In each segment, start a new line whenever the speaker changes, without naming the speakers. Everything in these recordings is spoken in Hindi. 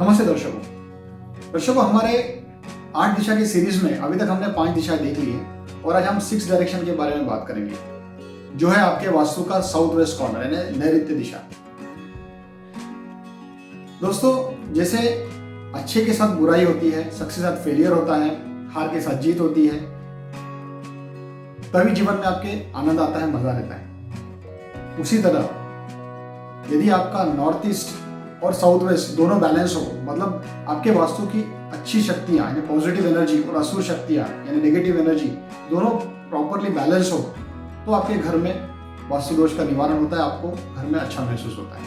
नमस्ते दर्शकों, हमारे 8 दिशा की सीरीज में अभी तक हमने 5 दिशाएं देख ली हैं और आज हम 6 डायरेक्शन के बारे में बात करेंगे, जो है आपके वास्तु का साउथ वेस्ट कॉर्नर यानी नैऋत्य दिशा। दोस्तों, जैसे अच्छे के साथ बुराई होती है, सक्सेस के साथ फेलियर होता है, हार के साथ जीत होती है, तभी जीवन में आपके आनंद आता है, मजा रहता है। उसी तरह यदि आपका नॉर्थ ईस्ट और साउथ वेस्ट दोनों बैलेंस हो, मतलब आपके वास्तु की अच्छी शक्तियां यानी पॉजिटिव एनर्जी और असुर शक्तियां यानी नेगेटिव एनर्जी दोनों प्रॉपरली बैलेंस हो, तो आपके घर में वास्तु दोष का निवारण होता है, आपको घर में अच्छा महसूस होता है।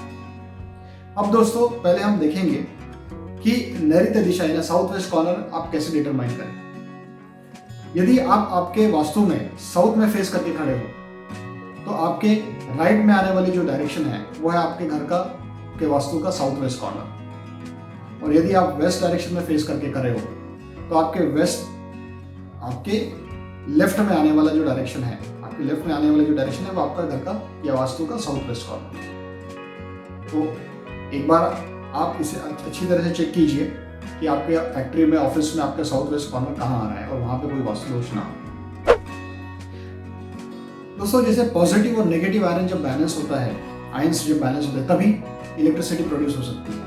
अब दोस्तों, पहले हम देखेंगे कि नैऋत्य दिशा यानी साउथ वेस्ट कॉर्नर आप कैसे डिटरमाइन करें। यदि आप आपके वास्तु में साउथ में फेस करके खड़े हो, तो आपके राइट में आने वाली जो डायरेक्शन है वो है आपके घर का के वास्तु का साउथ वेस्ट कॉर्नर। और यदि आप वेस्ट डायरेक्शन में फेस करके खड़े हो, तो आपके लेफ्ट में आने वाला जो डायरेक्शन है, आपके लेफ्ट में आने वाला जो डायरेक्शन है वो आपका घर का या वास्तु का साउथ वेस्ट कॉर्नर। तो एक बार आप इसे अच्छी तरह से चेक कीजिए कि आपके फैक्ट्री में, ऑफिस में आपका साउथ वेस्ट कॉर्नर कहाँ आ रहा है और वहां पे कोई वास्तु दोष ना हो। दोस्तों, जैसे पॉजिटिव और नेगेटिव आयरन जब बैलेंस होता है, आयंस जब बैलेंस होता है, तभी इलेक्ट्रिसिटी प्रोड्यूस हो सकती है।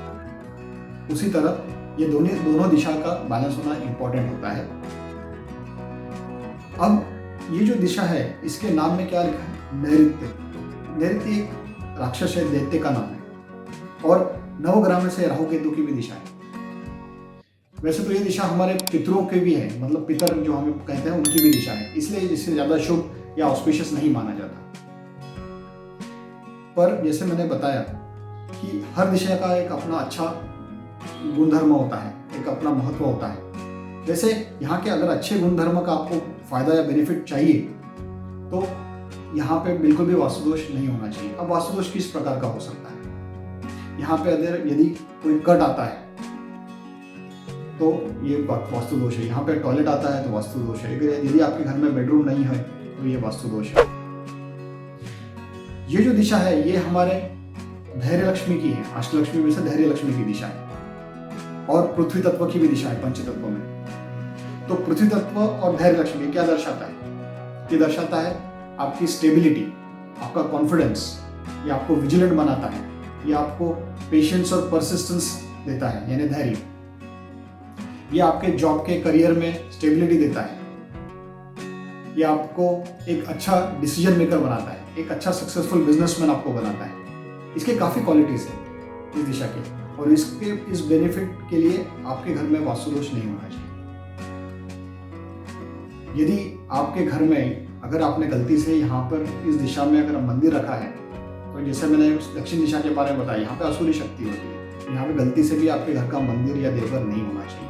उसी तरह ये दोनों दिशा का बैलेंस होना इंपॉर्टेंट होता है। अब ये जो दिशा है, इसके नाम में क्या लिखा है? नैऋत्य। नैऋत्य एक राक्षस है, दैत्य का नाम है और नवग्रह में से राहु केतु की भी दिशा है। वैसे तो ये दिशा हमारे पितरों की भी है, मतलब पितर जो हम कहते हैं उनकी भी दिशा है, इसलिए इससे ज्यादा शुभ या ऑस्पिशियस नहीं माना जाता। पर जैसे मैंने बताया कि हर दिशा का एक अपना अच्छा गुणधर्म होता है, एक अपना महत्व होता है। जैसे यहाँ के अगर अच्छे गुणधर्म का आपको फायदा या बेनिफिट चाहिए, तो यहाँ पे बिल्कुल भी वास्तु दोष नहीं होना चाहिए। अब वास्तु दोष किस प्रकार का हो सकता है? यहाँ पे अगर यदि कोई कट आता है तो ये वास्तु दोष है। यहाँ पे टॉयलेट आता है तो वास्तु दोष है। यदि आपके घर में बेडरूम नहीं है तो ये वास्तु दोष है। ये जो दिशा है ये हमारे धैर्य लक्ष्मी की है। अष्टलक्ष्मी में से धैर्य लक्ष्मी की दिशा है और पृथ्वी तत्व की भी दिशा है पंचतत्व में। तो पृथ्वी तत्व और धैर्य लक्ष्मी क्या दर्शाता है? ये दर्शाता है आपकी स्टेबिलिटी, आपका कॉन्फिडेंस, ये आपको विजिलेंट बनाता है, ये आपको पेशेंस और परसिस्टेंस देता है यानी धैर्य। ये आपके जॉब के करियर में स्टेबिलिटी देता है, ये आपको एक अच्छा डिसीजन मेकर बनाता है, एक अच्छा सक्सेसफुल बिजनेसमैन आपको बनाता है। इसके काफी क्वालिटीज हैं इस दिशा के, और इस बेनिफिट के लिए आपके घर में वास्तु दोष नहीं होना चाहिए। यदि आपके घर में अगर आपने गलती से यहाँ पर इस दिशा में अगर मंदिर रखा है, तो जैसे मैंने दक्षिण दिशा के बारे में बताया, यहाँ पे असुरी शक्ति होती है, यहाँ पे गलती से भी आपके घर का मंदिर या देवघर नहीं होना चाहिए।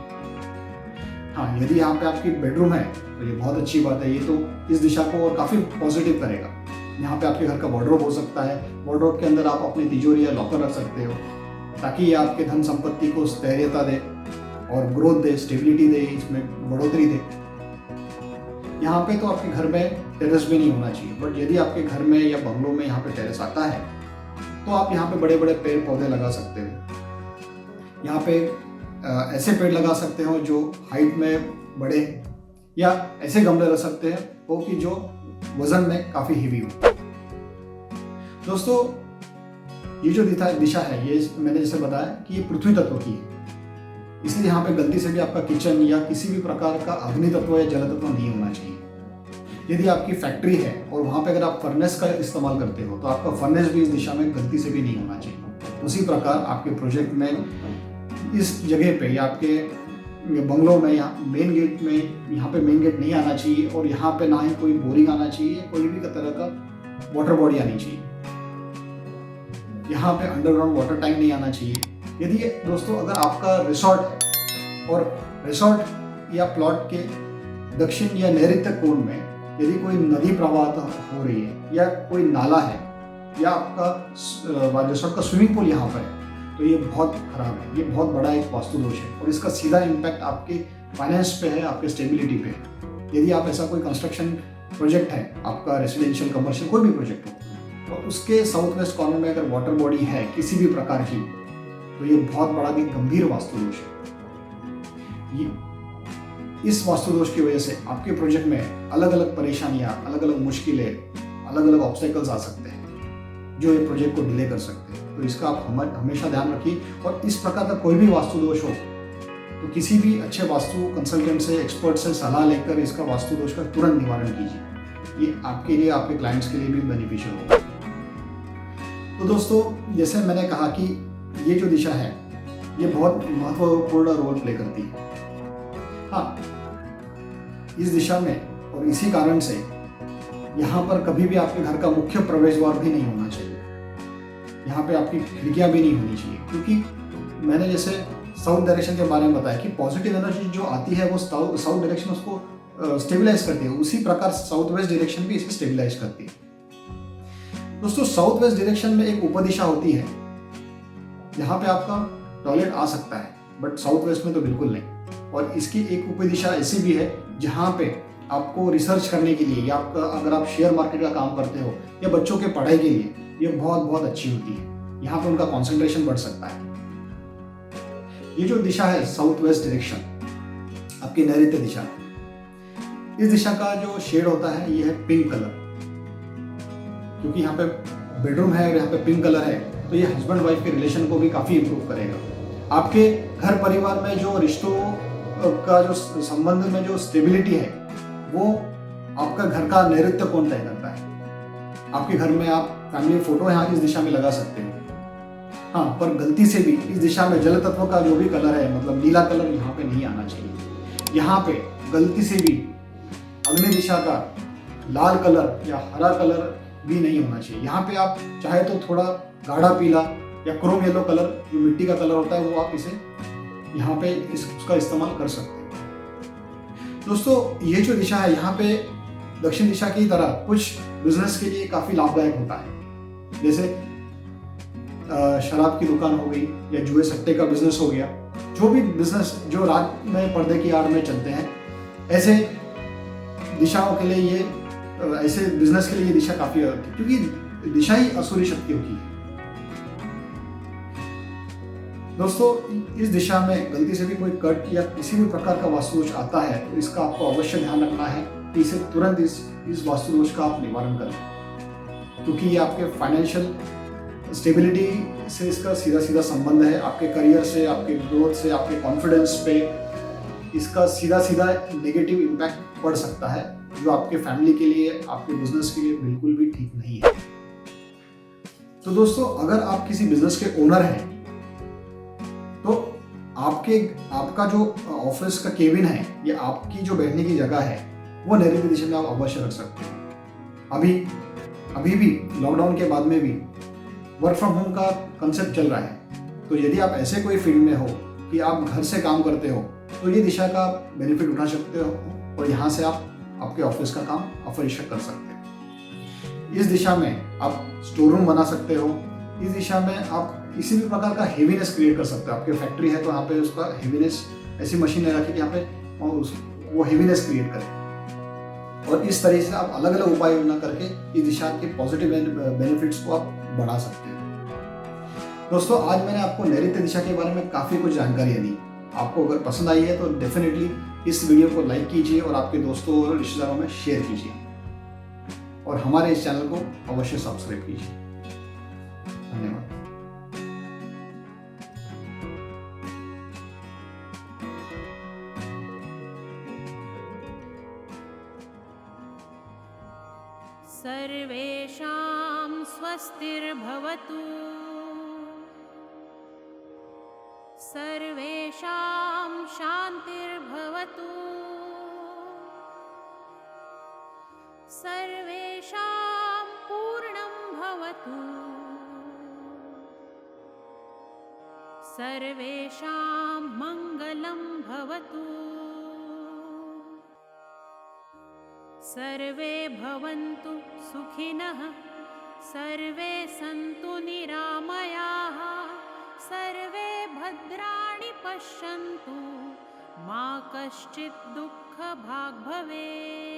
हाँ, यदि यहाँ पे आपकी बेडरूम है तो ये बहुत अच्छी बात है, ये तो इस दिशा को और काफी पॉजिटिव करेगा। यहाँ पे आपके घर का वार्डरोब हो सकता है, वार्डरोब के अंदर आप अपनी तिजोरी या लॉकर रख सकते हो, ताकि ये आपके धन संपत्ति को स्थैर्यता दे और ग्रोथ दे, स्टेबिलिटी दे, इसमें बढ़ोतरी दे। यहाँ पे तो आपके घर में टेरेस भी नहीं होना चाहिए, बट यदि आपके घर में या बंगलों में यहाँ पे टेरेस आता है, तो आप यहाँ पे बड़े बड़े पेड़ पौधे लगा सकते हो। यहाँ पे ऐसे पेड़ लगा सकते हो जो हाइट में बड़े, या ऐसे गमले रख सकते हैं वो कि जो वजन में काफी हेवी हो। दोस्तों, ये जो दिशा है, ये मैंने जैसे बताया कि ये पृथ्वी तत्व की है, इसलिए यहाँ पे गलती से भी आपका किचन या किसी भी प्रकार का अग्नि तत्व या जल तत्व नहीं होना चाहिए। यदि आपकी फैक्ट्री है और वहां पे अगर आप फर्नेस का इस्तेमाल करते हो, तो आपका फर्नेस भी इस दिशा में गलती से भी नहीं होना चाहिए। उसी प्रकार आपके प्रोजेक्ट में इस जगह पे या आपके बंगलों में, यहाँ मेन गेट में, यहाँ पे मेन गेट नहीं आना चाहिए, और यहाँ पे ना ही कोई बोरिंग आना चाहिए, कोई भी तरह का वाटर बॉडी आनी चाहिए। यहाँ पे अंडरग्राउंड वाटर टैंक नहीं आना चाहिए। यदि दोस्तों अगर आपका रिसोर्ट है और रिसोर्ट या प्लॉट के दक्षिण या नैऋत्य कोण में यदि कोई नदी प्रवाहित हो रही है या कोई नाला है या आपका रिसोर्ट का स्विमिंग पूल यहाँ पर है, तो ये बहुत खराब है, ये बहुत बड़ा एक वास्तु दोष है और इसका सीधा इम्पैक्ट आपके फाइनेंस पे है, आपके स्टेबिलिटी पे है। यदि आप ऐसा कोई कंस्ट्रक्शन प्रोजेक्ट है, आपका रेसिडेंशियल, कमर्शियल, कोई भी प्रोजेक्ट हो, तो उसके साउथ वेस्ट कॉर्नर में अगर वाटर बॉडी है किसी भी प्रकार की, तो ये बहुत बड़ा भी गंभीर वास्तु दोष है। इस वास्तु दोष की वजह से आपके प्रोजेक्ट में अलग अलग परेशानियां, अलग अलग मुश्किलें, अलग अलग ऑब्स्टेकल्स आ सकते हैं जो ये प्रोजेक्ट को डिले कर सकते हैं। तो इसका आप हमेशा ध्यान रखिए। और इस प्रकार का कोई भी वास्तु दोष हो तो किसी भी अच्छे वास्तु कंसल्टेंट से, एक्सपर्ट से सलाह लेकर इसका वास्तु दोष का तुरंत निवारण कीजिए। ये आपके लिए, आपके क्लाइंट्स के लिए भी बेनिफिशियल होगा। तो दोस्तों, जैसे मैंने कहा कि ये जो दिशा है ये बहुत महत्वपूर्ण रोल प्ले करती है। हाँ, इस दिशा में और इसी कारण से यहाँ पर कभी भी आपके घर का मुख्य प्रवेश द्वार भी नहीं होना चाहिए। यहाँ पे आपकी खिड़कियाँ भी नहीं होनी चाहिए, क्योंकि मैंने जैसे साउथ डायरेक्शन के बारे में बताया कि पॉजिटिव एनर्जी जो आती है वो साउथ डायरेक्शन उसको स्टेबलाइज करती है। उसी प्रकार साउथ वेस्ट डायरेक्शन भी इसे स्टेबलाइज करती है। दोस्तों, साउथ वेस्ट डायरेक्शन में एक उपदिशा होती है। यहाँ पे आपका टॉयलेट आ सकता है, बट साउथ वेस्ट में तो बिल्कुल नहीं। और इसकी एक उपदिशा ऐसी भी है जहाँ पे आपको रिसर्च करने के लिए, या आपका अगर आप शेयर मार्केट का काम करते हो, या बच्चों के पढ़ाई के लिए ये बहुत बहुत अच्छी होती है। यहाँ पे उनका कंसंट्रेशन बढ़ सकता है। ये जो दिशा है साउथ वेस्ट डायरेक्शन, आपकी नैऋत्य दिशा, इस दिशा का जो शेड होता है ये है पिंक कलर। क्योंकि यहाँ पे बेडरूम है और यहाँ पे पिंक कलर है, तो ये हस्बैंड वाइफ के रिलेशन को भी काफी इंप्रूव करेगा। आपके घर परिवार में जो रिश्तों का जो संबंध में जो स्टेबिलिटी है वो आपका घर का नैऋत्य कोण तय करता है। आपके घर में आप फैमिली फोटो यहाँ इस दिशा में लगा सकते हो। हाँ, पर गलती से भी इस दिशा में जल तत्व का जो भी कलर है, मतलब नीला कलर यहाँ पे नहीं आना चाहिए। यहाँ पे गलती से भी अग्नि दिशा का लाल कलर या हरा कलर भी नहीं होना चाहिए। यहाँ पे आप चाहे तो थोड़ा गाढ़ा पीला या क्रोम येलो कलर, जो मिट्टी का कलर होता है, वो आप इसे यहाँ पे उसका इस्तेमाल कर सकते हैं। दोस्तों, ये जो दिशा है यहाँ पे दक्षिण दिशा की तरह कुछ बिजनेस के लिए काफी लाभदायक होता है। जैसे शराब की दुकान हो गई, या जुए सट्टे का बिजनेस हो गया। जो भी बिजनेस जो रात में पर्दे की आड़ में चलते हैं, ऐसे दिशाओं के लिए ये, ऐसे बिजनेस के लिए ये दिशा काफी, क्योंकि दिशा ही असुरी शक्तियों की है। दोस्तों, इस दिशा में गलती से भी कोई कट या किसी भी प्रकार का वास्तु दोष आता है तो इसका आपको अवश्य ध्यान रखना है कि इसे तुरंत इस वास्तु दोष का आप निवारण करें, क्योंकि ये आपके फाइनेंशियल स्टेबिलिटी से इसका सीधा सीधा संबंध है। आपके करियर से, आपके ग्रोथ से, आपके कॉन्फिडेंस पे इसका सीधा सीधा नेगेटिव इम्पैक्ट पड़ सकता है, जो आपके फैमिली के लिए, आपके बिजनेस के लिए बिल्कुल भी ठीक नहीं है। तो दोस्तों, अगर आप किसी बिजनेस के ओनर हैं तो आपका जो ऑफिस का केबिन है या आपकी जो बैठने की जगह है वो नैऋत्य दिशा में आप अवश्य रख सकते हैं। अभी भी लॉकडाउन के बाद में भी वर्क फ्रॉम होम का कंसेप्ट चल रहा है। तो यदि आप ऐसे कोई फील्ड में हो कि आप घर से काम करते हो तो ये दिशा का बेनिफिट उठा सकते हो और यहाँ से आप आपके ऑफिस का काम अफरीशक कर सकते हैं। इस दिशा में आप स्टोर रूम बना सकते हो। इस दिशा में आप किसी भी प्रकार का हेवीनेस क्रिएट कर सकते हो। आपकी फैक्ट्री है तो यहाँ पे उसका हेवीनेस, ऐसी मशीन रखी कि यहाँ पे वो हेवीनेस क्रिएट करे। और इस तरीके से आप अलग अलग उपाय योजना करके इस दिशा के पॉजिटिव बेनिफिट्स को आप बढ़ा सकते हैं। दोस्तों, आज मैंने आपको नैऋत्य दिशा के बारे में काफ़ी कुछ जानकारियाँ दी। आपको अगर पसंद आई है तो डेफिनेटली इस वीडियो को लाइक कीजिए और आपके दोस्तों और रिश्तेदारों में शेयर कीजिए, और हमारे इस चैनल को अवश्य सब्सक्राइब कीजिए। धन्यवाद।
सर्वेषां स्वस्तिर्भवतु, सर्वेषां शान्तिर्भवतु, सर्वेषां पूर्णं भवतु, सर्वेषां मङ्गलं भवतु, सर्वे भवन्तु सुखिनः, सर्वे सन्तु निरामयाः, सर्वे भद्राणि पश्यन्तु, मा कश्चित् दुःखभाग् भवेत्।